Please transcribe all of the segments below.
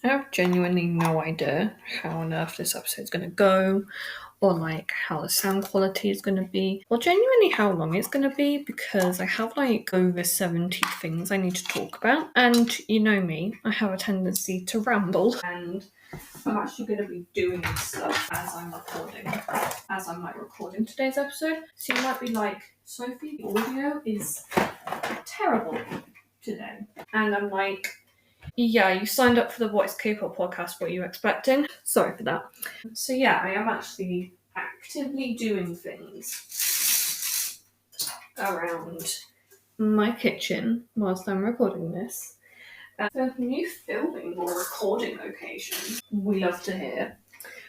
I have genuinely no idea how on earth this episode's going to go, or like how the sound quality is going to be, or genuinely how long it's going to be, because I have like over 70 things I need to talk about. And you know me, I have a tendency to ramble, and I'm actually going to be doing stuff as I'm recording today's episode. So you might be like, Sophie, the audio is terrible today. And I'm like, yeah, you signed up for the What is Kpop podcast, what are you expecting? Sorry for that. So yeah, I am actually actively doing things around my kitchen whilst I'm recording this. The new filming or recording location we love to hear.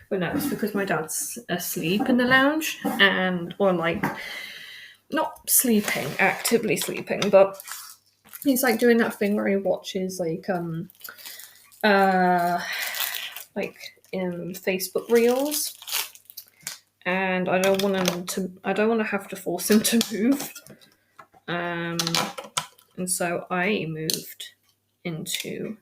But no, it's because my dad's asleep in the lounge, or like, not sleeping, actively sleeping, but he's like doing that thing where he watches like in Facebook Reels, and I don't want to have to force him to move. And so I moved into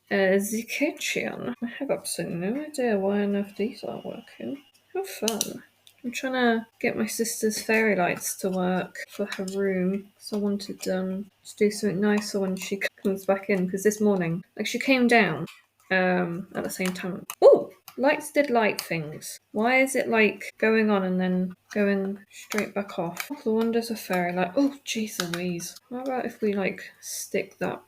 the kitchen. I have absolutely no idea why on earth these aren't working. How fun. I'm trying to get my sister's fairy lights to work for her room, so I wanted to do something nicer when she comes back in, because this morning, like, she came down at the same time. Oh! Lights did light things. Why is it like going on and then going straight back off? The wonders of fairy light. Oh, jeez Louise. How about if we like stick the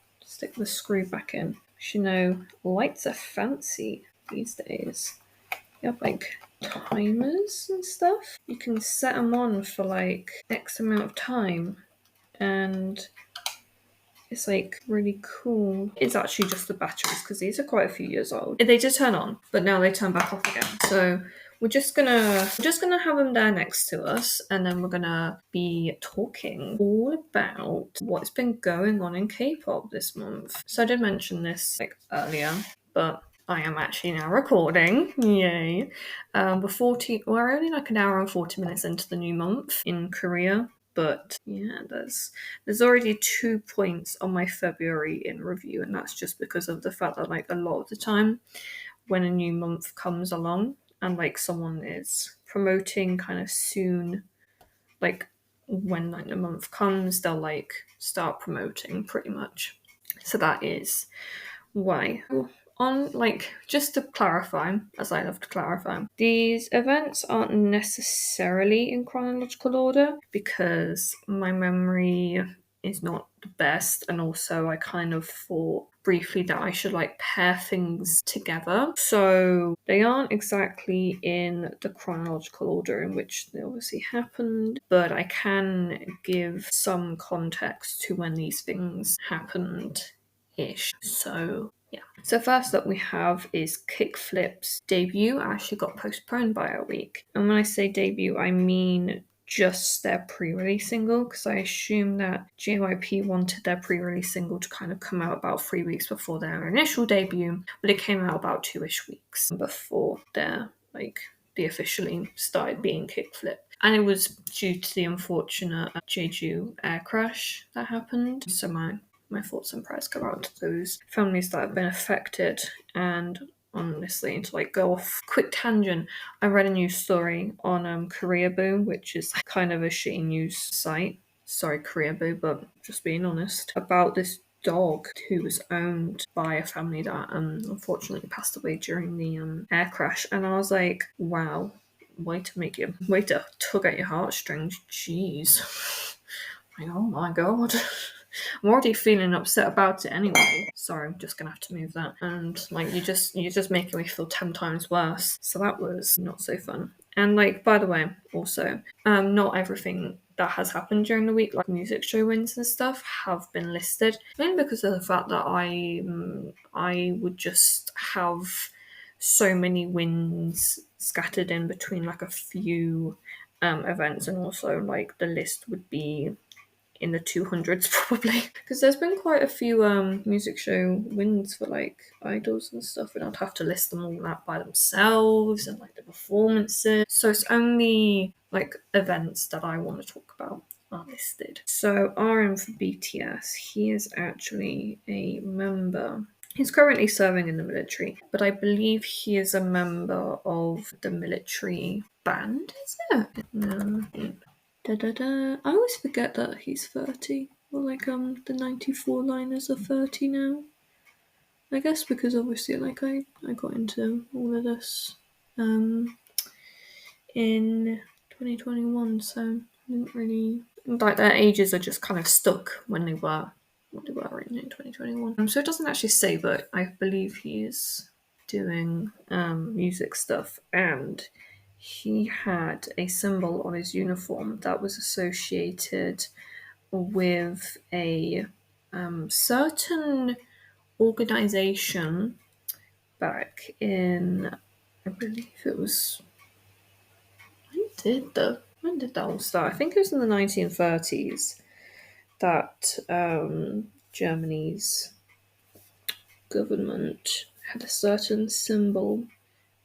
screw back in? You know, lights are fancy these days. You have like timers and stuff. You can set them on for like X amount of time, and it's like really cool. It's actually just the batteries, because these are quite a few years old. They did turn on, but now they turn back off again. So we're just gonna have them there next to us, and then we're gonna be talking all about what's been going on in K-pop this month. So I did mention this like earlier, but I am actually now recording. Yay. We're only like an hour and 40 minutes into the new month in Korea. But yeah, there's already 2 points on my February in review, and that's just because of the fact that like a lot of the time when a new month comes along and like someone is promoting kind of soon, like when like the month comes, they'll like start promoting pretty much. So that is why. On like, just to clarify, as I love to clarify, these events aren't necessarily in chronological order, because my memory is not the best, and also I kind of thought briefly that I should like pair things together. So they aren't exactly in the chronological order in which they obviously happened, but I can give some context to when these things happened ish. So yeah. So first up we have is Kickflip's debut actually got postponed by a week. And when I say debut, I mean just their pre-release single, because I assume that JYP wanted their pre-release single to kind of come out about 3 weeks before their initial debut, but it came out about 2-ish weeks before they officially started being Kickflip. And it was due to the unfortunate Jeju air crash that happened. So my thoughts and prayers go out to those families that have been affected. And honestly, to like go off quick tangent, I read a news story on Koreaboo, which is kind of a shitty news site. Sorry, Koreaboo, but just being honest, about this dog who was owned by a family that unfortunately passed away during the air crash. And I was like, wow, way to tug at your heartstrings. Jeez. Like, oh my god. I'm already feeling upset about it anyway. Sorry, I'm just gonna have to move that. And like, you're just making me feel 10 times worse. So that was not so fun. And like, by the way, also, not everything that has happened during the week, like music show wins and stuff, have been listed. Mainly because of the fact that I would just have so many wins scattered in between like a few events, and also like the list would be in the 200s probably, because there's been quite a few music show wins for like idols and stuff, and I'd have to list them all out by themselves and like the performances. So it's only like events that I want to talk about are listed. So RM for BTS, he is actually a member He's currently serving in the military, but I believe he is a member of the military band, is it? No. Da, da, da. I always forget that he's 30. Or like the 94 liners are 30 now. I guess because obviously like I got into all of this in 2021, so I didn't really like their ages are just kind of stuck when they were written in 2021. So it doesn't actually say, but I believe he is doing music stuff, and he had a symbol on his uniform that was associated with a certain organization back in, I believe it was, when did that all start? I think it was in the 1930s that Germany's government had a certain symbol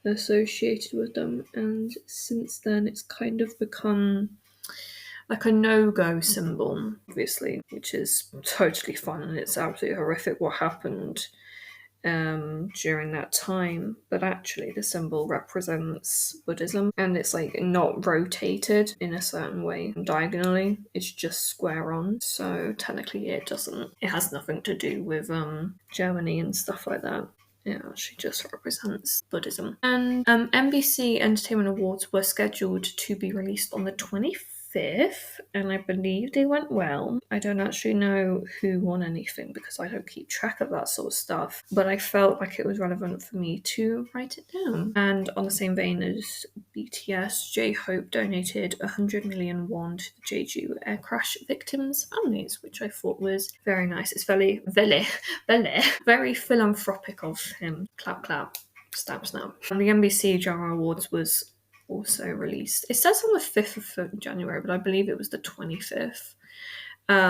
associated with them, and since then it's kind of become like a no-go symbol, obviously, which is totally fun, and it's absolutely horrific what happened during that time. But actually, the symbol represents Buddhism, and it's like not rotated in a certain way diagonally. It's just square on. So technically, it doesn't. It has nothing to do with Germany and stuff like that. It actually just represents Buddhism. And NBC Entertainment Awards were scheduled to be released on the 25th, and I believe they went well. I don't actually know who won anything because I don't keep track of that sort of stuff, but I felt like it was relevant for me to write it down. And on the same vein as BTS, J-Hope donated 100 million won to the Jeju air crash victims' families, which I thought was very nice. It's very philanthropic of him. Clap, clap, stamp, snap. And the NBC Drama Awards was also released. It says on the 5th of January, but I believe it was the 25th.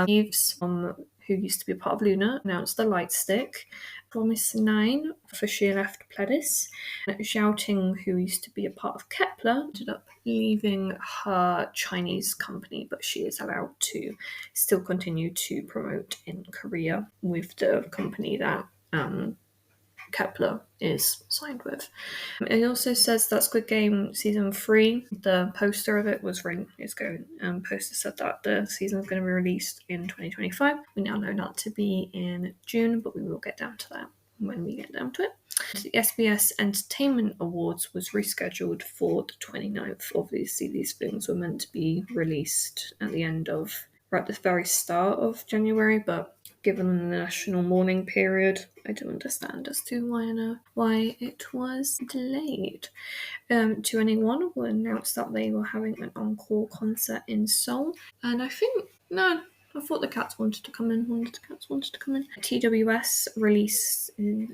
Eves, who used to be a part of Luna, announced the light stick. Promise 9 officially left Pledis. Shouting, who used to be a part of Kepler, ended up leaving her Chinese company, but she is allowed to still continue to promote in Korea with the company that Kepler is signed with. It also says that Squid Game season 3, the poster of it was going. Poster said that the season is going to be released in 2025. We now know that to be in June, but we will get down to that when we get down to it. The SBS Entertainment Awards was rescheduled for the 29th. Obviously, these things were meant to be released at the very start of January, but given the national mourning period, I do understand as to why it was delayed. 2NE1 will announce that they were having an encore concert in Seoul, and I thought the Cats wanted to come in. TWS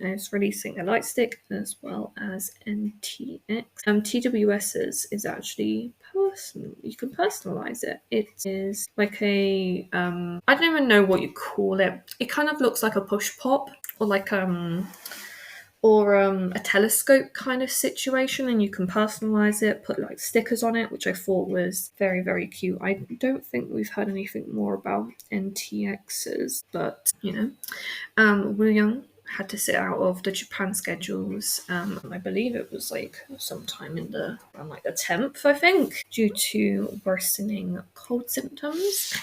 is releasing a light stick as well as NTX. TWS's is actually personal. You can personalize it. It is like a I don't even know what you call it. It kind of looks like a push pop or like a telescope kind of situation, and you can personalize it, put like stickers on it, which I thought was very, very cute. I don't think we've heard anything more about NTXs, but Woo Young had to sit out of the Japan schedules. I believe it was like sometime around like the 10th, I think, due to worsening cold symptoms.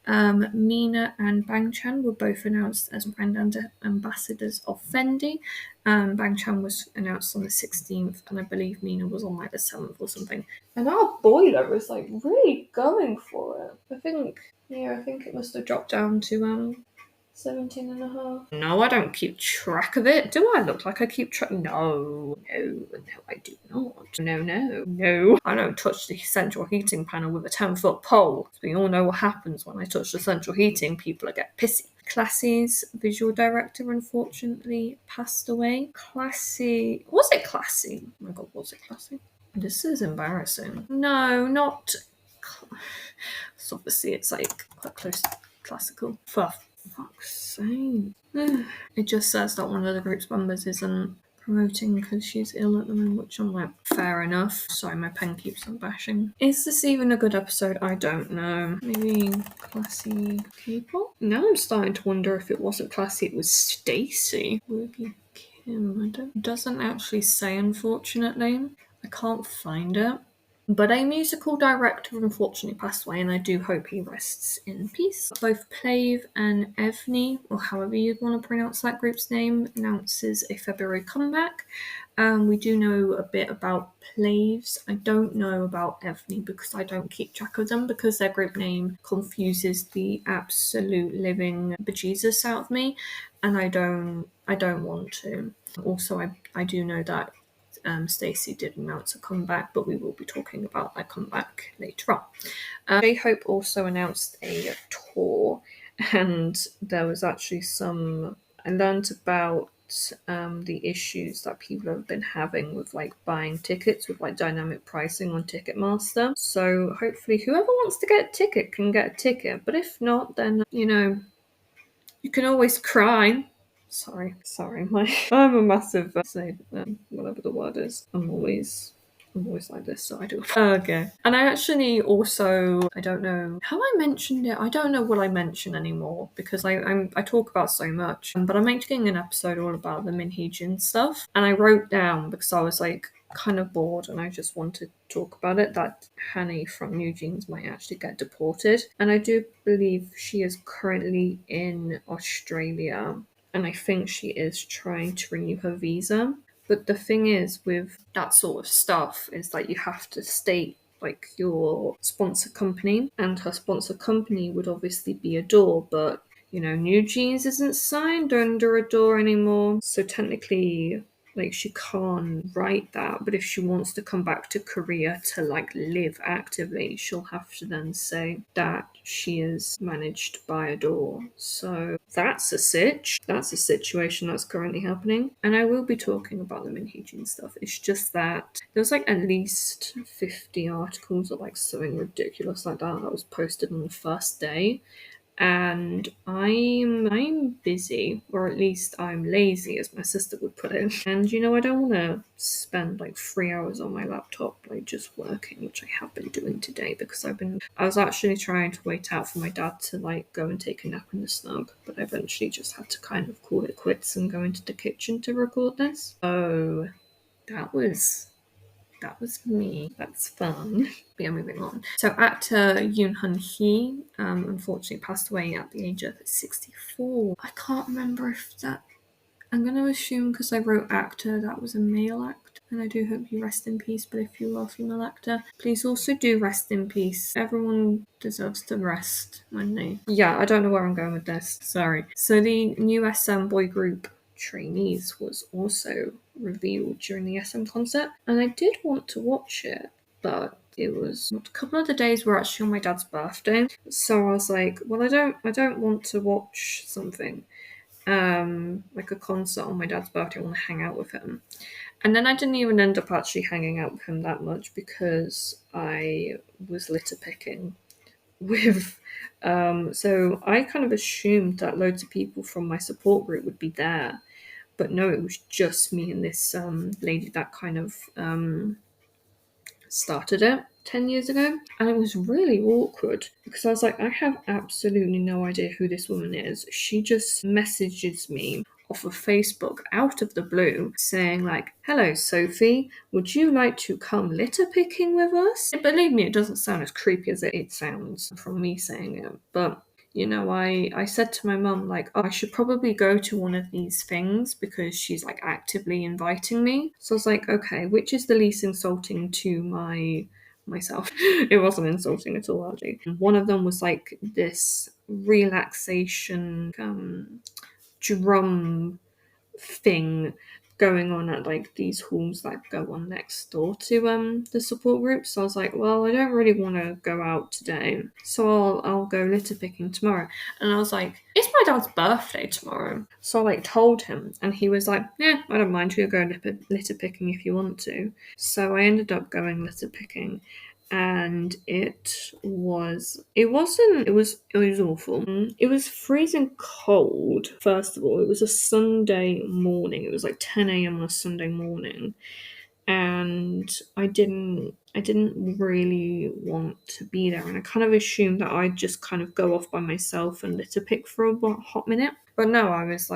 Mina and Bang Chan were both announced as brand ambassadors of Fendi. Bang Chan was announced on the 16th, and I believe Mina was on like the 7th or something. And our boiler was like really going for it. I think it must have dropped down to 17.5. No, I don't keep track of it. Do I look like I keep track? No, I do not. No. I don't touch the central heating panel with a 10-foot pole. We all know what happens when I touch the central heating. People get pissy. Classy's visual director unfortunately passed away. Was it Classy? Oh my god, was it Classy? This is embarrassing. No, not. So obviously it's like quite close to classical. For fuck's sake. It just says that one of the group's members isn't promoting because she's ill at the moment, which I'm like, fair enough. Sorry, my pen keeps on bashing. Is this even a good episode? I don't know. Maybe classy Kpop? Now I'm starting to wonder if it wasn't Classy, it was Stacy. It doesn't actually say, unfortunately. I can't find it. But a musical director unfortunately passed away, and I do hope he rests in peace. Both Plave and Evney, or however you'd want to pronounce that group's name, announces a February comeback. We do know a bit about Plaves. I don't know about Evney because I don't keep track of them, because their group name confuses the absolute living bejesus out of me, and I don't want to. Also, I do know that Stacey did announce a comeback, but we will be talking about that comeback later on. J-Hope also announced a tour, and there was actually some. I learned about the issues that people have been having with like buying tickets with like dynamic pricing on Ticketmaster. So hopefully, whoever wants to get a ticket can get a ticket, but if not, then you can always cry. Sorry, I'm a massive say whatever the word is. I'm always like this, so I do. Okay. And I actually also, I don't know how I mentioned it. I don't know what I mention anymore because I talk about so much. But I'm making an episode all about the Min Jin stuff, and I wrote down because I was like kind of bored and I just wanted to talk about it that Hanny from New Jeans might actually get deported, and I do believe she is currently in Australia, and I think she is trying to renew her visa. But the thing is, with that sort of stuff, is that you have to state like your sponsor company, and her sponsor company would obviously be Adore, but New Jeans isn't signed under Adore anymore, so technically like she can't write that. But if she wants to come back to Korea to like live actively, she'll have to then say that she is managed by Adore. So that's a situation that's currently happening, and I will be talking about the Min Jin stuff. It's just that there's like at least 50 articles or like something ridiculous like that was posted on the first day, and I'm busy, or at least I'm lazy, as my sister would put it. And I don't want to spend like 3 hours on my laptop like just working, which I have been doing today because I was actually trying to wait out for my dad to like go and take a nap in the snug, but I eventually just had to kind of call it quits and go into the kitchen to record this. So that was me. That's fun. But yeah, moving on. So actor Yoon Hun Hee unfortunately passed away at the age of 64. I can't remember if that. I'm going to assume because I wrote actor that was a male actor. And I do hope you rest in peace, but if you are a female actor, please also do rest in peace. Everyone deserves to rest when they. Yeah, I don't know where I'm going with this. Sorry. So the new SM boy group Trainees was also revealed during the SM concert, and I did want to watch it, but it was a couple of the days were actually on my dad's birthday, so I was like, well, I don't want to watch something like a concert on my dad's birthday. I want to hang out with him. And then I didn't even end up actually hanging out with him that much because I was litter picking with so I kind of assumed that loads of people from my support group would be there, but no, it was just me and this lady that kind of started it 10 years ago. And it was really awkward because I was like, I have absolutely no idea who this woman is. She just messages me off of Facebook out of the blue saying like, hello Sophie, would you like to come litter picking with us? And believe me, it doesn't sound as creepy as it sounds from me saying it, but I said to my mum, like, oh, I should probably go to one of these things because she's like actively inviting me. So I was like, okay, which is the least insulting to myself? It wasn't insulting at all, actually. One of them was like this relaxation drum thing going on at like these halls that go on next door to the support group. So I was like, well, I don't really want to go out today, so I'll go litter picking tomorrow. And I was like, it's my dad's birthday tomorrow, so I like told him, and he was like, yeah, I don't mind, you'll go litter picking if you want to. So I ended up going litter picking, and it was awful. It was freezing cold. First of all, it was a Sunday morning. It was like 10 a.m. on a Sunday morning, and I didn't really want to be there, and I kind of assumed that I'd just kind of go off by myself and litter pick for a hot minute. But no, I was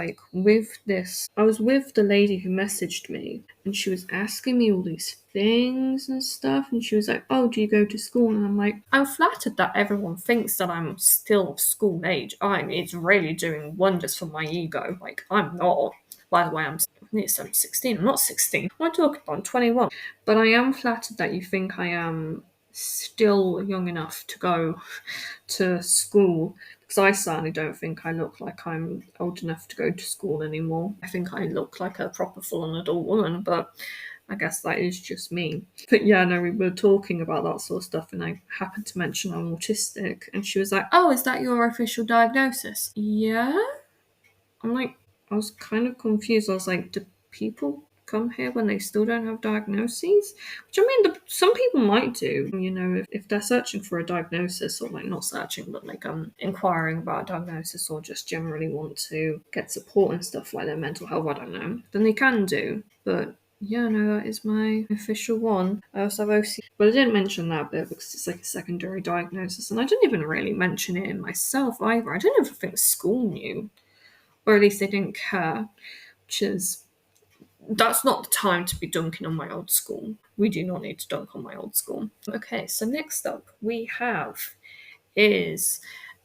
with the lady who messaged me, and she was asking me all these things and stuff, and she was like, oh, do you go to school? And I'm like, I'm flattered that everyone thinks that I'm still of school age. It's really doing wonders for my ego. Like, I'm not. By the way, I'm 16. I'm not 16. What am I talking about? I'm 21. But I am flattered that you think I am still young enough to go to school, because I certainly don't think I look like I'm old enough to go to school anymore. I think I look like a proper full-on adult woman, but I guess that is just me. But yeah, no, we were talking about that sort of stuff, and I happened to mention I'm autistic, and she was like, oh, is that your official diagnosis? Yeah? I'm like, I was kind of confused. I was like, do people come here when they still don't have diagnoses? Which I mean, some people might do. You know, if they're searching for a diagnosis, or like not searching, but like inquiring about a diagnosis, or just generally want to get support and stuff like their mental health. I don't know. Then they can do, but. Yeah, no, that is my official one. I also have OCD, but I didn't mention that bit because it's like a secondary diagnosis, and I didn't even really mention it in myself either. I didn't even think school knew, or at least they didn't care, which is that's not the time to be dunking on my old school. We do not need to dunk on my old school. Okay, so next up we have is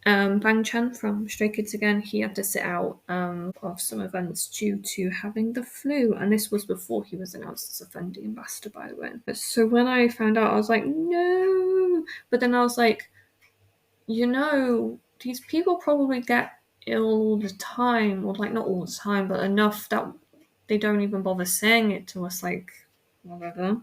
Bang Chan from Stray Kids again. He had to sit out of some events due to having the flu, and this was before he was announced as a Fendi ambassador, by the way. So when I found out, I was like, no, but then I was like, these people probably get ill all the time, or like not all the time, but enough that they don't even bother saying it to us, like, whatever.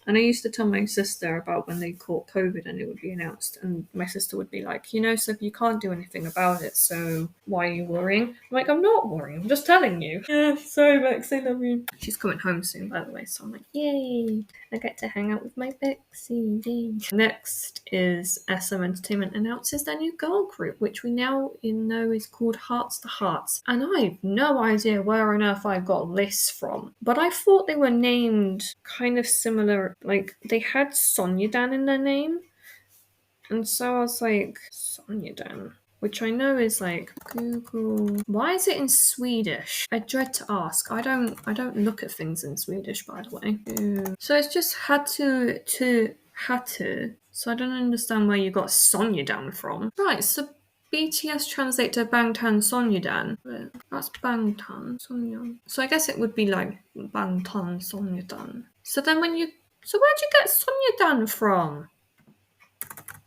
And I used to tell my sister about when they caught COVID and it would be announced, and my sister would be like, so you can't do anything about it, so why are you worrying? I'm like, I'm not worrying, I'm just telling you. Yeah, sorry, Bex, I love you. She's coming home soon, by the way, so I'm like, yay, I get to hang out with my Bexy. Yay. Next is SM Entertainment announces their new girl group, which we now know is called Hearts to Hearts. And I have no idea where on earth I got this from, but I thought they were named kind of similar. Like, they had Sonyadan in their name, and so I was like, Sonyadan, which I know is like Google. Why is it in Swedish? I dread to ask. I don't look at things in Swedish, by the way. So it's just Hatu to Hatu. So I don't understand where you got Sonyadan from. Right, so BTS translate to Bangtan Sonyadan. That's Bangtan Sonyadan. So I guess it would be like Bangtan Sonyadan. So where'd you get Sonyadan from?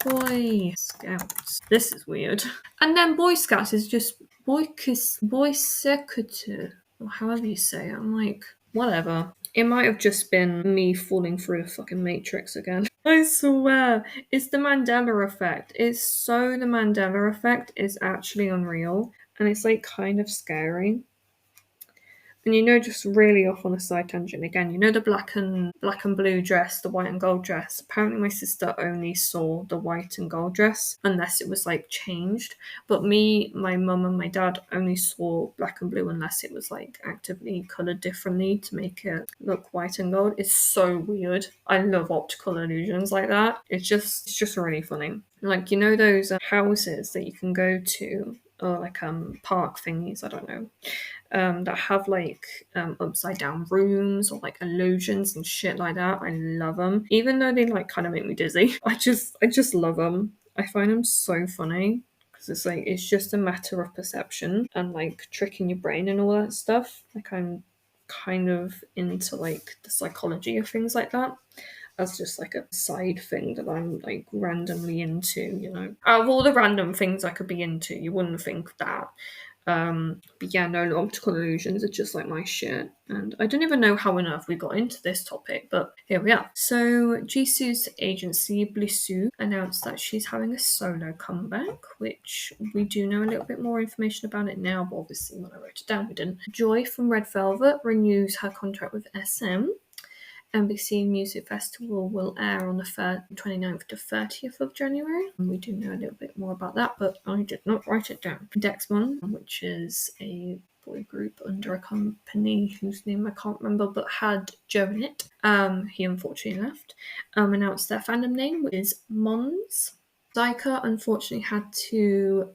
Boy Scouts. This is weird. And then Boy Scouts is just Boy Secretary, or however you say it. I'm like, whatever. It might have just been me falling through the fucking Matrix again. I swear. It's the Mandela effect. The Mandela effect is actually unreal. And it's like kind of scary. And just really off on a side tangent again, the black and blue dress, the white and gold dress. Apparently my sister only saw the white and gold dress unless it was like changed. But me, my mum and my dad only saw black and blue unless it was like actively coloured differently to make it look white and gold. It's so weird. I love optical illusions like that. It's just really funny. Like, those houses that you can go to, or like park thingies, I don't know, that have like upside down rooms or like illusions and shit like that. I love them, even though they like kind of make me dizzy. I just love them. I find them so funny because it's just a matter of perception and like tricking your brain and all that stuff. Like, I'm kind of into like the psychology of things like that. As just like a side thing that I'm like randomly into. Out of all the random things I could be into, you wouldn't think that. But yeah, no, optical illusions are just like my shit. And I don't even know how on earth we got into this topic, but here we are. So Jisoo's agency, Blissoo, announced that she's having a solo comeback, which we do know a little bit more information about it now, but obviously when I wrote it down, we didn't. Joy from Red Velvet renews her contract with SM. NBC Music Festival will air on the 29th to 30th of January. And we do know a little bit more about that, but I did not write it down. Dexmon, which is a boy group under a company whose name I can't remember, but had Joe in it. He unfortunately left. Announced their fandom name, which is Mons. Zyka unfortunately had to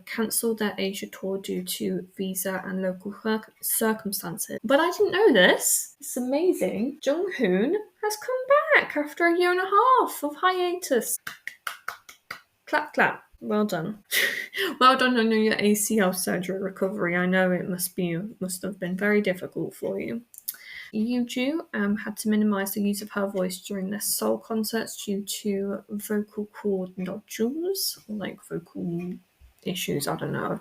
cancel their Asia tour due to visa and local circumstances. But I didn't know this. It's amazing. Junghoon has come back after a year and a half of hiatus. Clap, clap. Well done. Well done on your ACL surgery recovery. I know it must have been very difficult for you. Yuju had to minimise the use of her voice during their Seoul concerts due to vocal cord nodules, like vocal issues. I don't know. I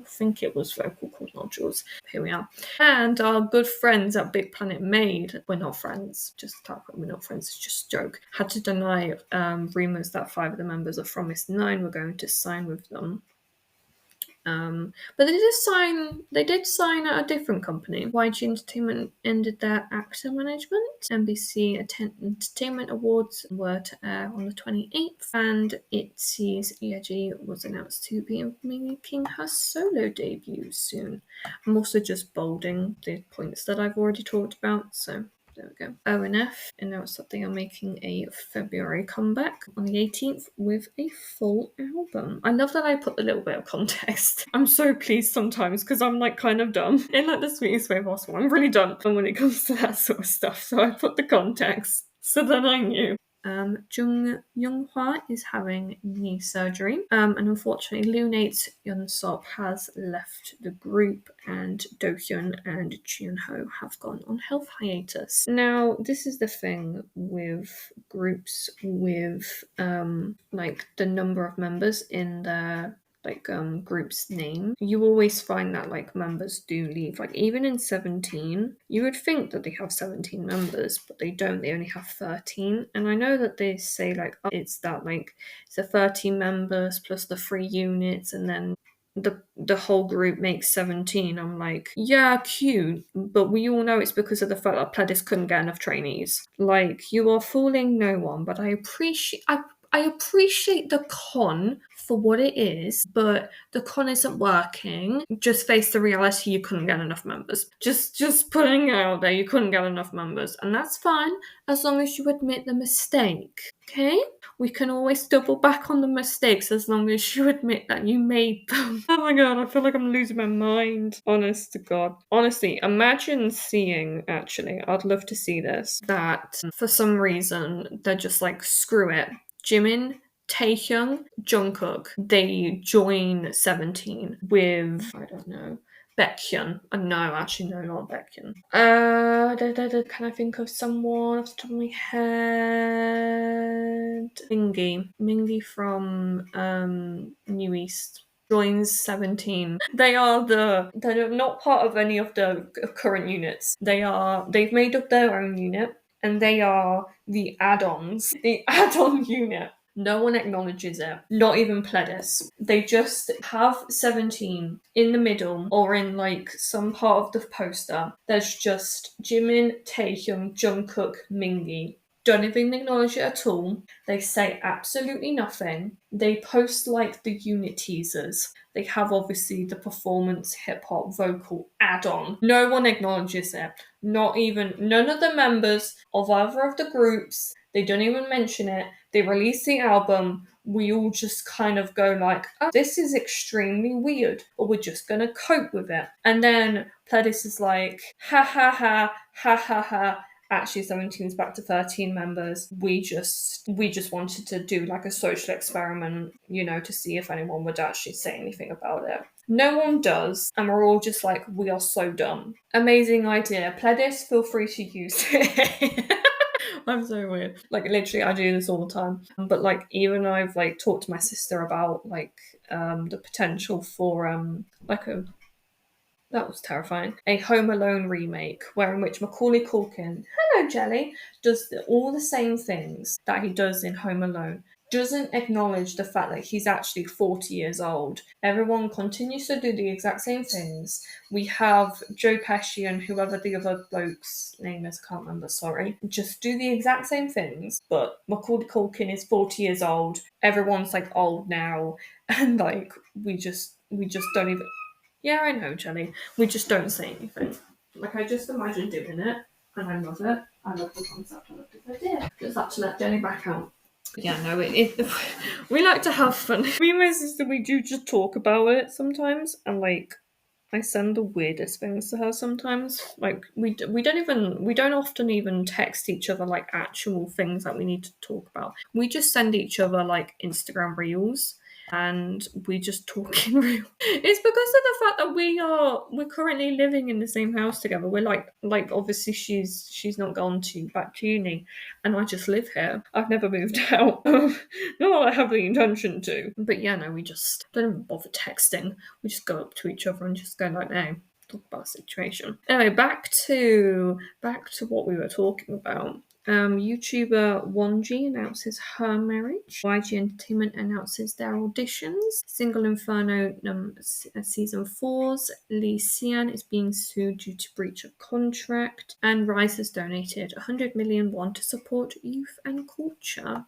think it was vocal cord nodules. Here we are. And our good friends at Big Planet Made, we're not friends. Just talk. We're not friends. It's just a joke. Had to deny rumours that 5 of the members of From Miss 9 were going to sign with them. But they did sign at a different company. YG Entertainment ended their actor management. NBC Entertainment Awards were to air on the 28th, and ITZY's Yeji was announced to be making her solo debut soon. I'm also just bolding the points that I've already talked about, so there we go. ONF announced that they are making a February comeback on the 18th with a full album. I love that I put a little bit of context. I'm so pleased sometimes because I'm like kind of dumb. In like the sweetest way possible. I'm really dumb when it comes to that sort of stuff. So I put the context so that I knew. Jung Younghwa is having knee surgery, and unfortunately, Lunate Yunsop has left the group, and Dohyun and Junho have gone on health hiatus. Now, this is the thing with groups with like the number of members in their group's name. You always find that like members do leave. Like even in 17, you would think that they have 17 members, but they don't. They only have 13. And I know that they say like it's that like it's the 13 members plus the 3 units, and then the whole group makes 17. I'm like, yeah, cute, but we all know it's because of the fact that Pledis couldn't get enough trainees. Like, you are fooling no one, but I appreciate the con for what it is, but the con isn't working. Just face the reality, you couldn't get enough members. Just putting it out there, you couldn't get enough members, and that's fine as long as you admit the mistake. Okay? We can always double back on the mistakes as long as you admit that you made them. Oh my god, I feel like I'm losing my mind. Honest to God. Honestly, imagine seeing, actually, I'd love to see this, that for some reason they're just like, screw it. Jimin, Taehyung, Jungkook, they join 17 with, I don't know, Baekhyun. No, actually, no, not Baekhyun. Can I think of someone off the top of my head? Mingi from New East joins 17. They're not part of any of the current units. They've made up their own unit, and they are the add-ons. The add-on unit. No one acknowledges it. Not even Pledis. They just have 17 in the middle, or in like some part of the poster. There's just Jimin, Taehyung, Jungkook, Mingi. Don't even acknowledge it at all. They say absolutely nothing. They post like the unit teasers. They have obviously the performance hip hop vocal add-on. No one acknowledges it. Not even none of the members of either of the groups. They don't even mention it. They release the album. We all just kind of go like, oh, this is extremely weird, but we're just gonna cope with it. And then Pledis is like, ha ha ha, ha ha ha. Actually, 17's back to 13 members. We just wanted to do like a social experiment, you know, to see if anyone would actually say anything about it. No one does, and we're all just like, we are so dumb. Amazing idea. Pledis, feel free to use it. I'm so weird. Like, literally, I do this all the time. But like, even I've like talked to my sister about like the potential for that was terrifying. A Home Alone remake, in which Macaulay Culkin, hello Jelly, does all the same things that he does in Home Alone. Doesn't acknowledge the fact that he's actually 40 years old. Everyone continues to do the exact same things. We have Joe Pesci and whoever the other bloke's name is, I can't remember, sorry. Just do the exact same things, but Macaulay Culkin is 40 years old. Everyone's like old now, and like we just don't even. Yeah, I know, Jenny. We just don't say anything. Like, I just imagine doing it, and I love it. I love the concept. I love the idea. Just had to let Jenny back out. Yeah, no, we like to have fun. Me and my sister, we do just talk about it sometimes, and like I send the weirdest things to her sometimes. Like we don't often even text each other like actual things that we need to talk about. We just send each other like Instagram reels and we just talk in real. It's because of the fact that we're currently living in the same house together. We're like obviously she's not gone to back to uni and I just live here. I've never moved out. Not that I have the intention to. But yeah, no, we just don't even bother texting. We just go up to each other and just go like, no, talk about the situation. Anyway, back to what we were talking about. YouTuber Wonji announces her marriage. YG Entertainment announces their auditions. Single Inferno season 4's Lee Sian is being sued due to breach of contract. And Rise has donated 100 million won to support youth and culture.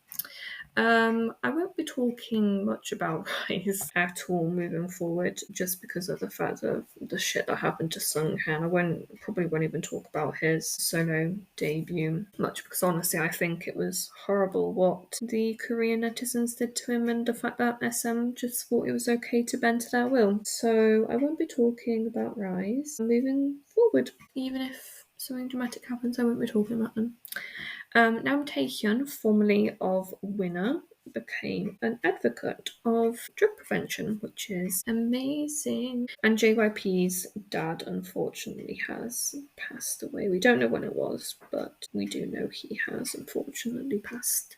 I won't be talking much about Rise at all moving forward, just because of the fact of the shit that happened to Sung Han. Probably won't even talk about his solo debut much, because honestly, I think it was horrible what the Korean netizens did to him, and the fact that SM just thought it was okay to bend to their will. So I won't be talking about Rise moving forward, even if something dramatic happens. I won't be talking about them. Nam Tae-hyun, formerly of Winner, became an advocate of drug prevention, which is amazing. And JYP's dad, unfortunately, has passed away. We don't know when it was, but we do know he has unfortunately passed.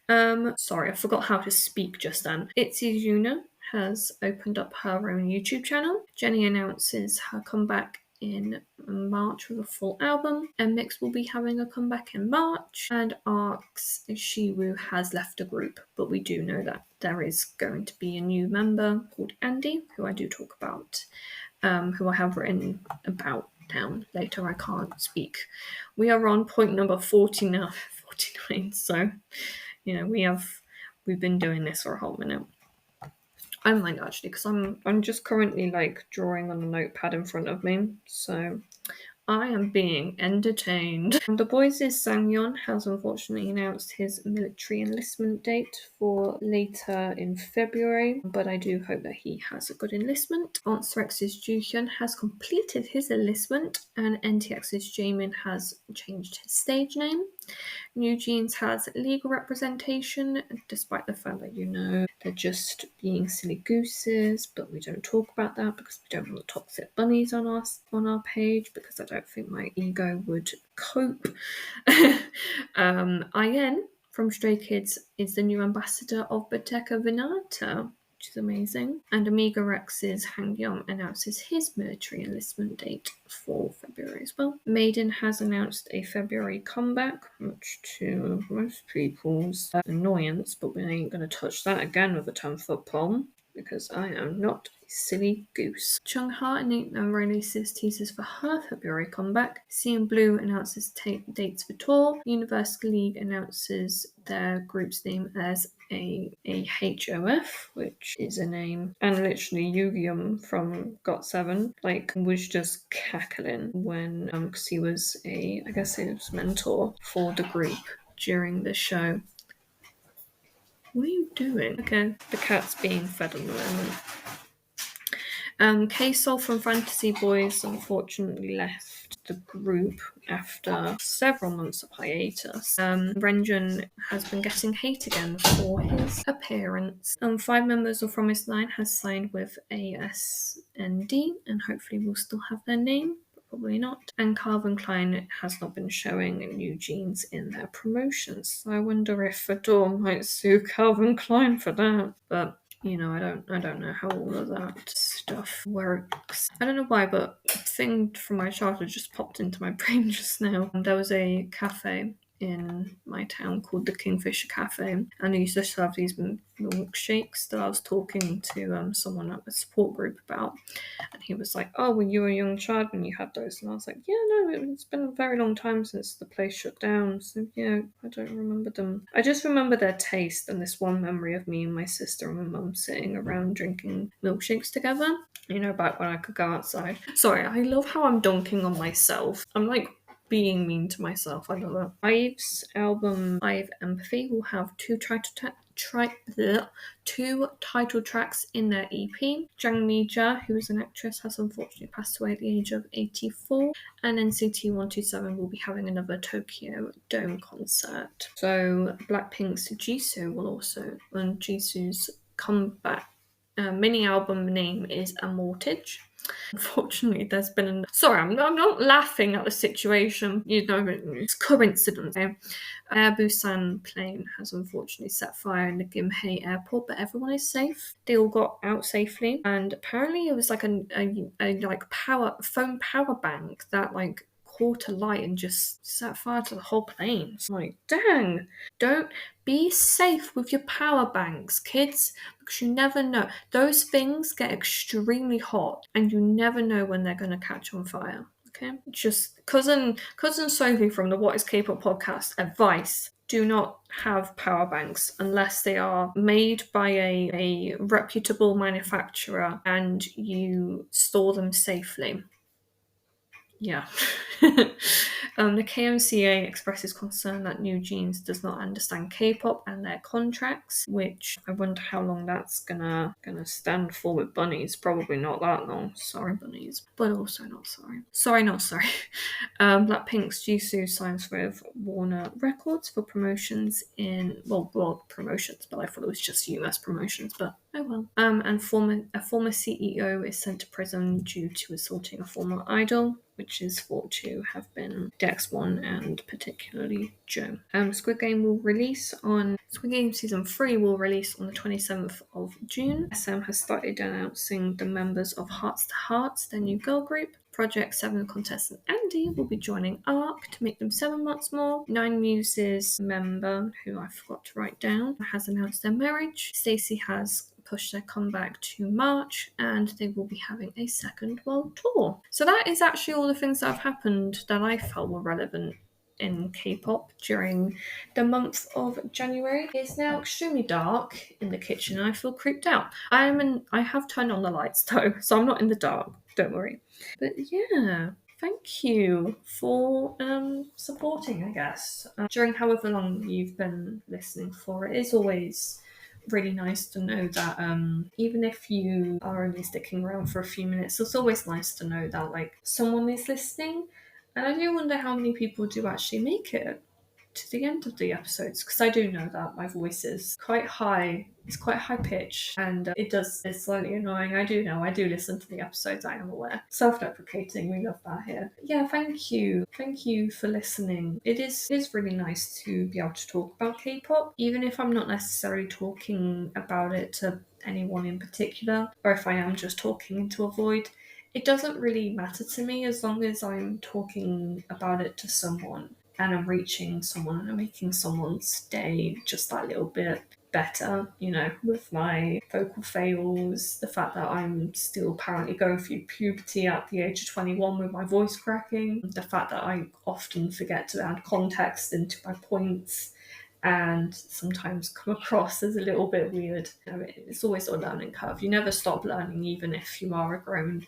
Sorry, I forgot how to speak just then. Itzy Yuna has opened up her own YouTube channel. Jennie announces her comeback in March with a full album. MX will be having a comeback in March, and ARC's Shiwoo has left the group, but we do know that there is going to be a new member called Andy, who I do talk about, who I have written about down later. I can't speak. We are on point number 40 now, 49, so we've been doing this for a whole minute. I don't mind actually, because I'm just currently like drawing on a notepad in front of me, so I am being entertained. The Boys' Sangyeon has unfortunately announced his military enlistment date for later in February, but I do hope that he has a good enlistment. Monster X's Joohyun has completed his enlistment, and NTX's Jaemin has changed his stage name. New Jeans has legal representation, despite the fact that, they're just being silly gooses, but we don't talk about that because we don't want toxic bunnies on our page, because I don't think my ego would cope. IN from Stray Kids is the new ambassador of Bottega Veneta, which is amazing. And Amiga Rex's Hang Yong announces his military enlistment date for February as well. Maiden has announced a February comeback, much to most people's annoyance, but we ain't going to touch that again with a 10-foot pole, because I am not a silly goose. Chung Ha releases teasers for her February comeback. CN Blue announces dates for tour. Universal League announces their group's name as a HOF, which is a name, and literally Yugyeom from GOT7 was just cackling when because he was I guess he was mentor for the group during the show. What are you doing? Okay, the cat's being fed at the moment. K-Sol from Fantasy Boys unfortunately left the group after several months of hiatus. Renjun has been getting hate again for his appearance. 5 members of From His Line has signed with ASND, and hopefully will still have their name. Probably not. And Calvin Klein has not been showing new jeans in their promotions. So I wonder if Adore might sue Calvin Klein for that. But I don't know how all of that stuff works. I don't know why, but a thing from my childhood just popped into my brain just now. There was a cafe in my town called the Kingfisher Cafe, and they used to serve these milkshakes that I was talking to someone at the support group about, and he was like, "Oh, when you were a young child when you had those," and I was like, "Yeah, no, it's been a very long time since the place shut down, so yeah, I don't remember them. I just remember their taste and this one memory of me and my sister and my mum sitting around drinking milkshakes together, back when I could go outside." Sorry, I love how I'm dunking on myself. I'm like being mean to myself. I love it. IVE's album IVE Empathy will have two title tracks in their EP. Jang Mi-ja, who is an actress, has unfortunately passed away at the age of 84. And NCT 127 will be having another Tokyo Dome concert. So Blackpink's Jisoo will also, and Jisoo's comeback mini album name is A Mortgage. Unfortunately, there's been sorry, I'm not laughing at the situation. It's coincidence. Air Busan plane has unfortunately set fire in the Gimhae airport, but everyone is safe. They all got out safely, and apparently it was like a like phone power bank that like caught alight and just set fire to the whole plane. It's like, dang, don't be safe with your power banks, kids, because you never know. Those things get extremely hot and you never know when they're going to catch on fire. Okay? Just cousin Sophie from the What is K-pop podcast advice. Do not have power banks unless they are made by a reputable manufacturer and you store them safely. Yeah. The KMCA expresses concern that New Jeans does not understand K-pop and their contracts, which I wonder how long that's gonna stand for with bunnies. Probably not that long. Sorry, bunnies, but also not sorry. Sorry, not sorry. Blackpink's Jisoo signs with Warner Records for promotions in world promotions, but I thought it was just US promotions. But oh well. And a former CEO is sent to prison due to assaulting a former idol, which is thought to have been Dex1 and particularly Joe. Squid Game Season 3 will release on the 27th of June. SM has started announcing the members of Hearts to Hearts, their new girl group. Project 7 contestant Andy will be joining ARC to make them 7 months more. Nine Muses member, who I forgot to write down, has announced their marriage. Stacey has pushed their comeback to March, and they will be having a second world tour. So that is actually all the things that have happened that I felt were relevant in K-pop during the month of January. It's now extremely dark in the kitchen and I feel creeped out. I have turned on the lights though, so I'm not in the dark, don't worry. But yeah, thank you for supporting, I guess, during however long you've been listening for. It is always really nice to know that even if you are only sticking around for a few minutes, it's always nice to know that like someone is listening. And I do wonder how many people do actually make it to the end of the episodes, because I do know that my voice is quite high. It's quite high pitched, and it's slightly annoying. I do listen to the episodes, I am aware. Self-deprecating, we love that here. Yeah, thank you for listening. It is really nice to be able to talk about K-pop, even if I'm not necessarily talking about it to anyone in particular, or if I am just talking into a void. It doesn't really matter to me as long as I'm talking about it to someone and I'm reaching someone and I'm making someone's day just that little bit better, with my vocal fails, the fact that I'm still apparently going through puberty at the age of 21 with my voice cracking, the fact that I often forget to add context into my points and sometimes come across as a little bit weird. It's always a learning curve. You never stop learning, even if you are a grown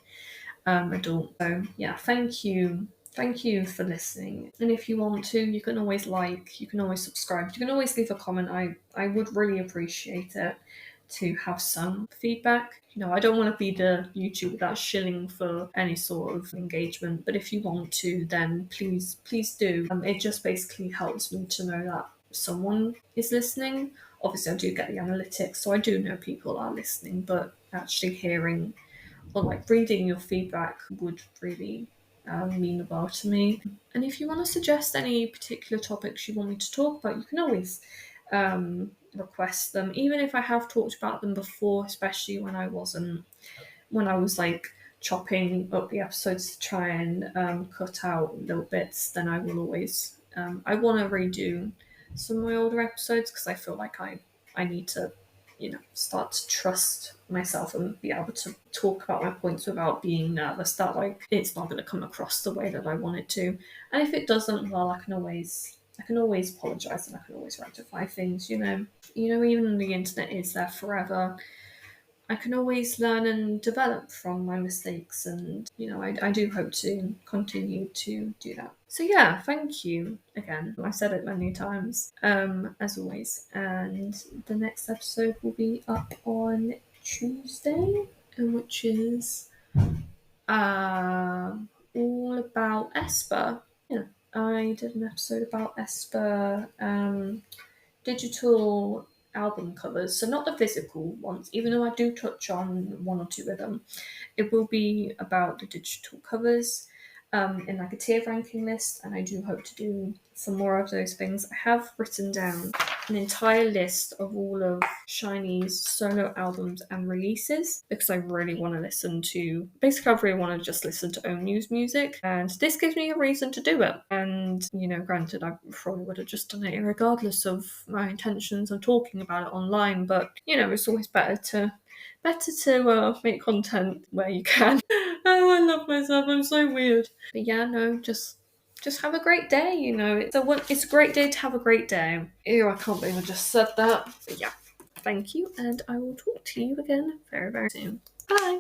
adult. So yeah, thank you for listening. And if you want to, you can always you can always subscribe, you can always leave a comment. I would really appreciate it to have some feedback. I don't want to be the YouTuber that's shilling for any sort of engagement, but if you want to, then please do. It just basically helps me to know that someone is listening. Obviously I do get the analytics, so I do know people are listening, but actually hearing or like reading your feedback would really mean the world to me. And if you want to suggest any particular topics you want me to talk about, you can always request them, even if I have talked about them before, especially when I was like chopping up the episodes to try and cut out little bits. Then I will always I want to redo some of my older episodes because I feel like I need to start to trust myself and be able to talk about my points without being nervous that like it's not going to come across the way that I want it to. And if it doesn't, well, I can always apologize and I can always rectify things. Even the internet is there forever. I can always learn and develop from my mistakes, and I do hope to continue to do that. So yeah, thank you again. I've said it many times, as always. And the next episode will be up on Tuesday, which is all about Esper. Yeah, I did an episode about Esper digital album covers, so not the physical ones, even though I do touch on one or two of them. It will be about the digital covers in like a tier ranking list, and I do hope to do some more of those things. I have written down an entire list of all of SHINee's solo albums and releases because I really want to listen to. Basically, I really want to just listen to own news music, and this gives me a reason to do it. And granted, I probably would have just done it regardless of my intentions of talking about it online, but it's always better to make content where you can. Oh, I love myself. I'm so weird. But yeah, no, just have a great day. It's a great day to have a great day. Ew, I can't believe I just said that. But yeah, thank you, and I will talk to you again very, very soon. Bye.